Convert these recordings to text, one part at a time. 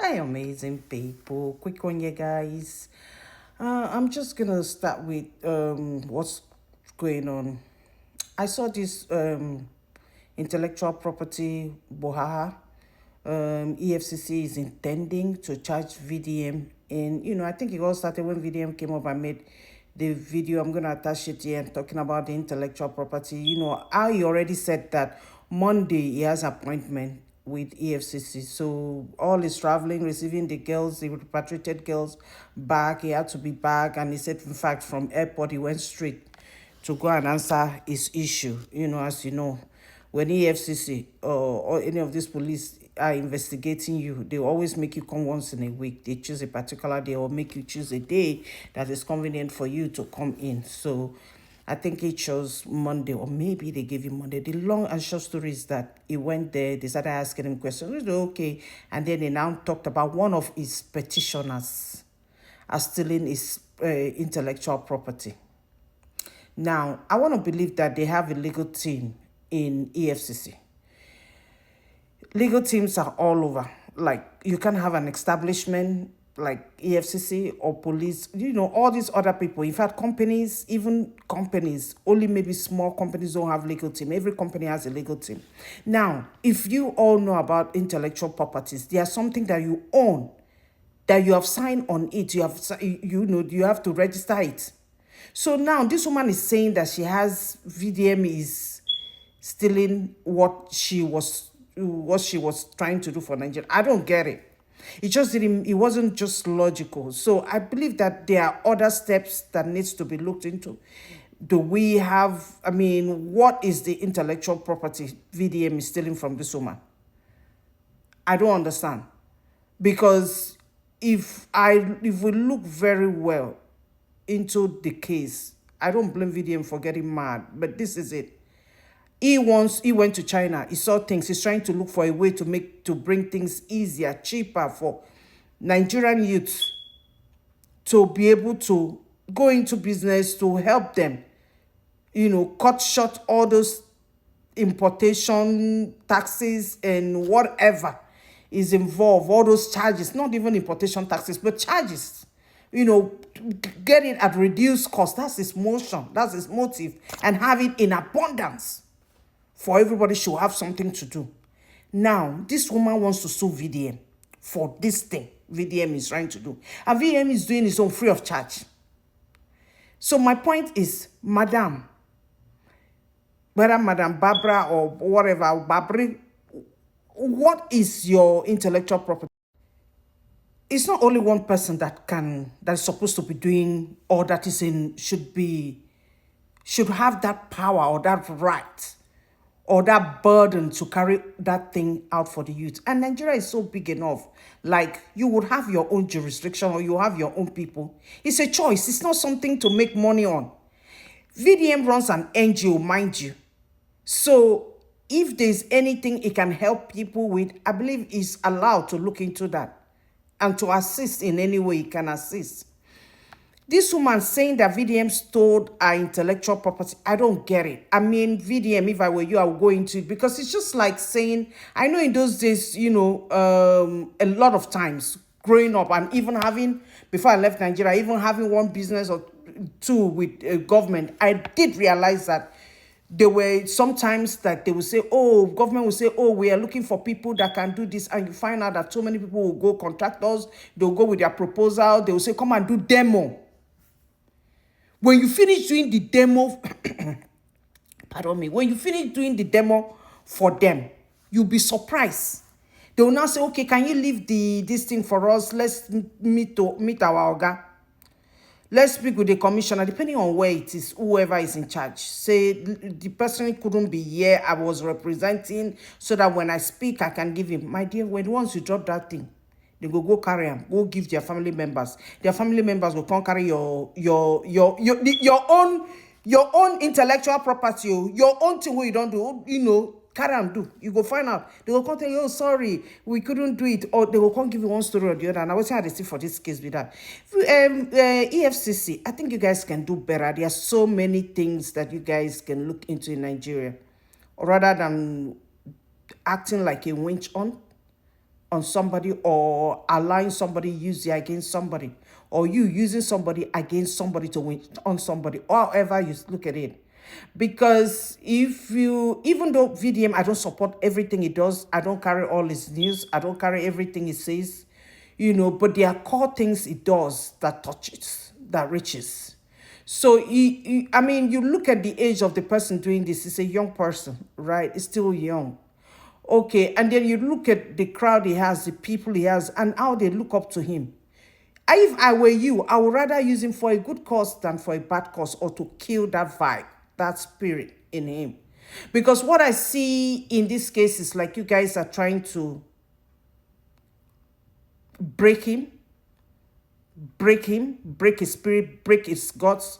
Hi, amazing people. Quick one, you guys. I'm just gonna start with what's going on. I saw this intellectual property bohaha. EFCC is intending to charge VDM, and I think it all started when VDM came up and made the video. I'm gonna attach it here and talking about the intellectual property. I already said that Monday he has appointment with EFCC. So all his traveling, receiving the girls, the repatriated girls back. He had to be back, and he said, in fact, from airport he went straight to go and answer his issue. As you know, when EFCC or any of these police are investigating you, they always make you come once in a week. They choose a particular day or make you choose a day that is convenient for you to come in. So I think he chose Monday, or maybe they gave him Monday. The long and short story is that he went there, they started asking him questions. Okay. And then they now talked about one of his petitioners as stealing his intellectual property. Now, I want to believe that they have a legal team in EFCC. Legal teams are all over. Like, you can have an establishment like EFCC or police, all these other people. In fact, companies, even companies, only maybe small companies don't have legal team. Every company has a legal team. Now, if you all know about intellectual properties, there's something that you own, that you have signed on it. You have to register it. So now this woman is saying that VDM is stealing what she was trying to do for Nigeria. I don't get it. It wasn't just logical. So I believe that there are other steps that needs to be looked into. Do we have, what is the intellectual property VDM is stealing from this woman? I don't understand. Because if we look very well into the case, I don't blame VDM for getting mad, but this is it. He went to China. He saw things. He's trying to look for a way to bring things easier, cheaper for Nigerian youth to be able to go into business, to help them, cut short all those importation taxes and whatever is involved, all those charges, not even importation taxes, but charges, get it at reduced cost. That's his motion. That's his motive. And have it in abundance. For everybody should have something to do. Now, this woman wants to sue VDM for this thing VDM is trying to do. And VDM is doing his own free of charge. So my point is, Madam, whether Madam Barbara or whatever, Babri, what is your intellectual property? It's not only one person that is supposed to be doing, or that is should have that power or that right or that burden to carry that thing out for the youth. And Nigeria is so big enough. Like, you would have your own jurisdiction or you have your own people. It's a choice. It's not something to make money on. VDM runs an NGO, mind you. So if there's anything it can help people with, I believe it's allowed to look into that and to assist in any way it can assist. This woman saying that VDM stole our intellectual property, I don't get it. VDM, if I were you, I would go into it, because it's just like saying, I know in those days, a lot of times growing up and even having, before I left Nigeria, even having one business or two with government, I did realize that there were sometimes that they will say, government will say, we are looking for people that can do this. And you find out that so many people will go contractors, they'll go with their proposal, they will say, come and do demo. When you finish doing the demo, when you finish doing the demo for them, you'll be surprised. They will now say, okay, can you leave this thing for us? Let's meet our organ. Let's speak with the commissioner, depending on where it is, whoever is in charge. Say, the person couldn't be here, I was representing, so that when I speak, I can give him. My dear, once you drop that thing, they go carry them, go give their family members. Their family members will come carry your own intellectual property, your own thing where you don't do, carry and do. You go find out. They will come tell you, sorry, we couldn't do it. Or they will come give you one story or the other. And I was saying, I see for this case with that. EFCC, I think you guys can do better. There are so many things that you guys can look into in Nigeria. Rather than acting like a winch on. on somebody, or allowing somebody use you against somebody, or you using somebody against somebody to win on somebody, or however you look at it. Because if you, even though VDM, I don't support everything he does, I don't carry all his news, I don't carry everything he says, but there are core things he does that touches, that reaches. So, I mean, you look at the age of the person doing this, it's a young person, right? It's still young. Okay, and then you look at the crowd he has, the people he has, and how they look up to him. If I were you, I would rather use him for a good cause than for a bad cause, or to kill that vibe, that spirit in him. Because what I see in this case is like you guys are trying to break him, break his spirit, break his guts.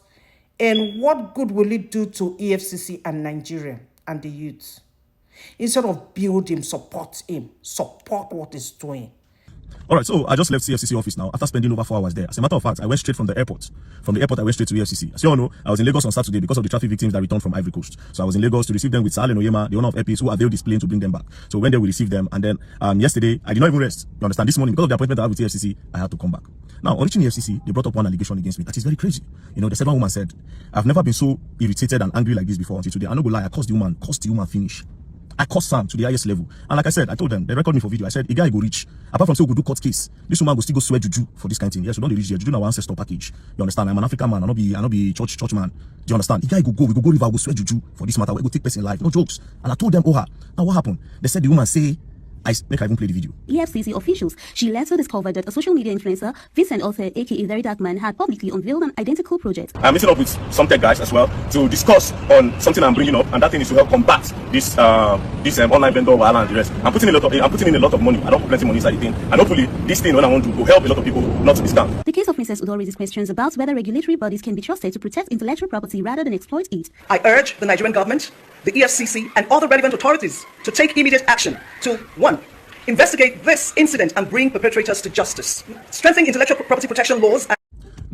And what good will it do to EFCC and Nigeria and the youth? Instead of build him, support what he's doing. All right, so I just left CFCC office now after spending over 4 hours there. As a matter of fact, I went straight from the airport. From the airport, I went straight to EFCC. As you all know, I was in Lagos on Saturday because of the traffic victims that returned from Ivory Coast. So I was in Lagos to receive them with Sal and Oyema, the owner of Airpeace, who availed this plane to bring them back. So when they will receive them, and then yesterday, I did not even rest. You understand? This morning, because of the appointment I have with EFCC, I had to come back. Now, on reaching EFCC, they brought up one allegation against me that is very crazy. They said, one woman said, I've never been so irritated and angry like this before until today. I'm not gonna lie, I cursed the woman finish. I cursed Sam to the highest level. And like I said, I told them, they record me for video. I said, a guy go reach. Apart from so good do court case, this woman go still go swear juju for this kind of thing. Yes, we don't reach there. Juju now ancestor package. You understand? I'm an African man. I not be church man. Do you understand? The guy we go river, go swear juju for this matter. We go take person life. No jokes. And I told them, now what happened? They said the woman say, I even play the video. EFCC officials, she later discovered that a social media influencer, Vincent Author, aka Very Dark Man, had publicly unveiled an identical project. I'm meeting up with some tech guys as well to discuss on something I'm bringing up, and that thing is to help combat this online vendor violence and the rest. I'm putting in a lot of money. I don't put plenty money inside the thing, and hopefully this thing, when I want to, will help a lot of people not to be scammed. The case of Princess Udo raises questions about whether regulatory bodies can be trusted to protect intellectual property rather than exploit it. I urge the Nigerian government, the EFCC, and other relevant authorities to take immediate action to 1. Investigate this incident and bring perpetrators to justice. Strengthen intellectual property protection laws.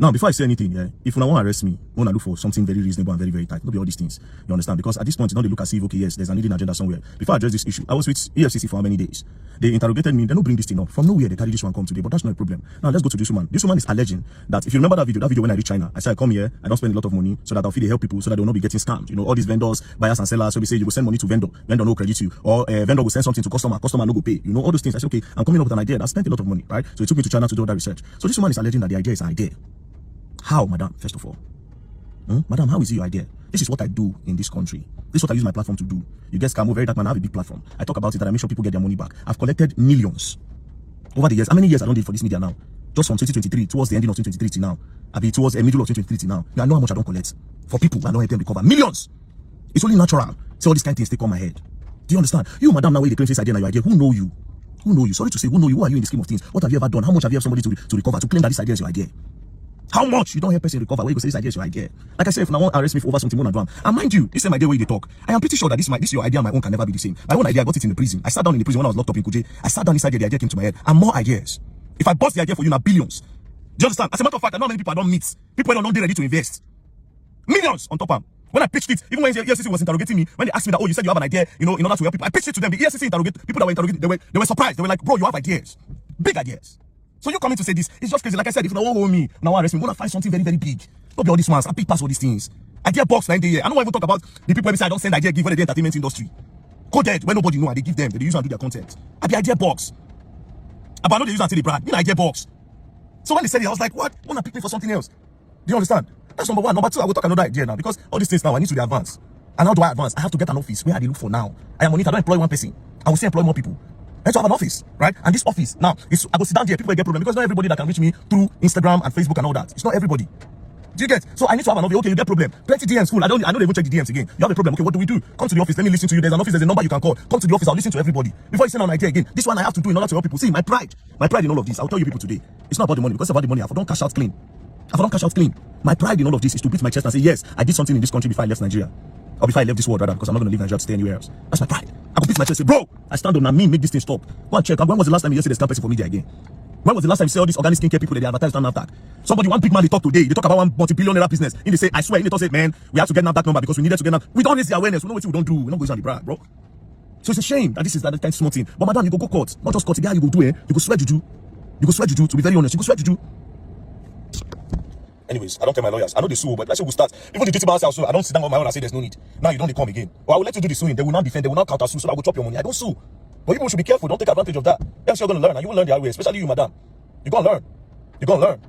Now, before I say anything, if you want to arrest me, I want to look for something very reasonable and very, very tight. Not be all these things. You understand? Because at this point, they look as if, okay, yes, there's an hidden agenda somewhere. Before I address this issue, I was with EFCC for how many days? They interrogated me. They don't bring this thing up. From nowhere, they carry this one come today. But that's not a problem. Now, let's go to this woman. This woman is alleging that, if you remember that video when I reached China, I said, I come here, I don't spend a lot of money so that I'll feed the help people so that they will not be getting scammed. All these vendors, buyers and sellers, so they say you will send money to vendor no credit you, or vendor will send something to customer no go pay. All those things. I said, okay, I'm coming up with an idea. And I spent a lot of money, right? So it took me to China to do all that research. So this woman is alleging that the idea is an idea. How, madam, first of all? Madam, how is it your idea? This is what I do in this country. This is what I use my platform to do. You get scam, Very Dark Man, I have a big platform. I talk about it and I make sure people get their money back. I've collected millions over the years. How many years I don't did for this media now? Just from 2023 towards the ending of 2023 till now. I'll be towards the middle of 2023 till now. I know how much I don't collect. For people, I don't help them recover. Millions! It's only natural. See all these kind of things take on my head. Do you understand? You, madam, now where you claim this idea and your idea, who know you? Who know you? Sorry to say, who know you? Who are you in the scheme of things? What have you ever done? How much have you helped somebody to recover, to claim that this idea is your idea? How much? You don't help person recover where you go say this idea is your idea. Like I said, if I want to arrest me for over something more than one. And mind you, this same idea where they talk. I am pretty sure that this your idea and my own can never be the same. My own idea, I got it in the prison. I sat down in the prison when I was locked up in Kuje. I sat down inside there, the idea came to my head. And more ideas. If I bust the idea for you now, billions. Do you understand? As a matter of fact, I know how many people I don't meet. People are not ready to invest. Millions on top of them. When I pitched it, even when the EFCC was interrogating me, when they asked me that, oh, you said you have an idea, in order to help people, I pitched it to them. The EFCC interrogated people that were interrogating, they were surprised. They were like, bro, you have ideas. Big ideas. So you coming to say this, it's just crazy. Like I said, if you don't hold me, now arrest me, we're gonna find something very, very big. Don't be all these ones, I pick past all these things. Idea box 90 years. I don't even talk about the people who say I don't send idea, give for the entertainment industry. Go dead when nobody know and they give them, they use and do their content. I be idea box. But I know they use until they brag. Idea box. So when they said it, I was like, what? Wanna pick me for something else? Do you understand? That's number one. Number two, I will talk another idea now because all these things now I need to be advanced. And how do I advance? I have to get an office. Where I look for now? I am on it. I don't employ one person. I will say employ more people. I need to have an office, right? And this office now, I go sit down there. People get problem because not everybody that can reach me through Instagram and Facebook and all that. It's not everybody. Do you get? So I need to have an office. Okay, you get problem. Plenty DMs, cool. I don't even check the DMs again. You have a problem. Okay, what do we do? Come to the office. Let me listen to you. There's an office. There's a number you can call. Come to the office. I'll listen to everybody. Before you send an idea again, this one I have to do in order to help people. See, my pride in all of this. I'll tell you people today. It's not about the money because it's about the money. If I don't cash out clean, my pride in all of this is to beat my chest and say, yes, I did something in this country before I left Nigeria. Or before I left this world, rather, because I'm not going to leave Nigeria to stay anywhere else. That's my pride. I can beat my chest and say, bro, I stand on and make this thing stop. Go and check. When was the last time you see the scam person for media again? When was the last time you see all these organic skincare people that they advertise on NAFDAC? Somebody, one big man, they talk today. They talk about one multi-billion-dollar business. And they say, I swear, they say, man, we have to get NAFDAC number because we needed to get NAFDAC. We don't raise the awareness. We know what we don't do. We're not going to the brag, bro. So it's a shame that this is that kind of small thing. But madam, you go court. Not just court. How you go do it? You go swear juju. You go swear juju, to be very honest. You go swear juju. Anyways, I don't tell my lawyers. I know they sue, but let's say we'll start. Even the duty bounce also, I don't sit down on my own and say there's no need. Now you don't come again. Or I will let you do the suing. They will not defend. They will not counter sue, so I will chop your money. I don't sue. But people should be careful. Don't take advantage of that. Else you're going to learn, and you will learn the hard way, especially you, madam. You're going to learn. You're going to learn.